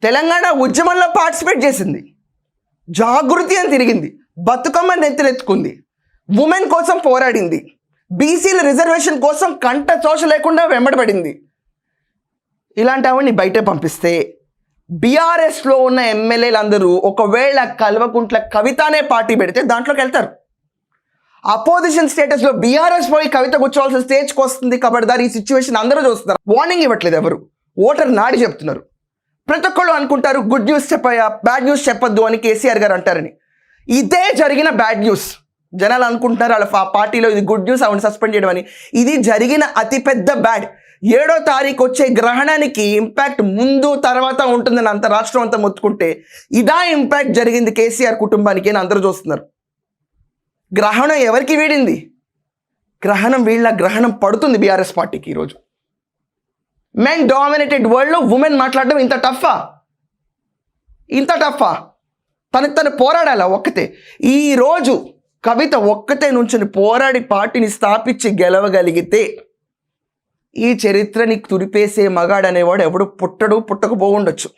తెలంగాణ ఉద్యమంలో పార్టిసిపేట్ చేసింది, జాగృతి అని తిరిగింది, బతుకమ్మ నెత్తినెత్తుకుంది, ఉమెన్ కోసం పోరాడింది, బీసీల రిజర్వేషన్ కోసం కంట చోష లేకుండా వెంబడబడింది. ఇలాంటి ఆవిడ్ని బయటే పంపిస్తే బీఆర్ఎస్లో ఉన్న ఎమ్మెల్యేలు అందరూ ఒకవేళ కల్వకుంట్ల కవితనే పార్టీ పెడితే దాంట్లోకి వెళ్తారు. అపోజిషన్ స్టేటస్లో బీఆర్ఎస్ పోయి కవిత కూర్చోవాల్సిన స్టేజ్కి వస్తుంది. కబడ్దార్, ఈ సిచ్యువేషన్ అందరూ చూస్తున్నారు. వార్నింగ్ ఇవ్వట్లేదు ఎవరు, ఓటర్ నాడి చెప్తున్నారు. ప్రతి ఒక్కళ్ళు అనుకుంటారు గుడ్ న్యూస్ చెప్పాయా, బ్యాడ్ న్యూస్ చెప్పొద్దు అని కేసీఆర్ గారు అంటారని. ఇదే జరిగిన బ్యాడ్ న్యూస్. జనాలు అనుకుంటున్నారు వాళ్ళ పార్టీలో ఇది గుడ్ న్యూస్, ఆవిడ సస్పెండ్ చేయడం అని. ఇది జరిగిన అతిపెద్ద బ్యాడ్. 7వ తారీఖు వచ్చే గ్రహణానికి ఇంపాక్ట్ ముందు తర్వాత ఉంటుందని అంత రాష్ట్రం అంతా మొత్తుకుంటే ఇదా ఇంపాక్ట్ జరిగింది కేసీఆర్ కుటుంబానికి అని అందరూ చూస్తున్నారు. గ్రహణం ఎవరికి వీడింది? గ్రహణం పడుతుంది బీఆర్ఎస్ పార్టీకి. ఈరోజు మెన్ డామినేటెడ్ వరల్డ్లో ఉమెన్ మాట్లాడడం ఇంత టఫా? తను పోరాడాలా ఒక్కతే? ఈరోజు కవిత ఒక్కతే నుంచుని పోరాడి పార్టీని స్థాపించి గెలవగలిగితే ఈ చరిత్రని తురిపేసే మగాడు అనేవాడు ఎవడు పుట్టకపోవుండొచ్చు.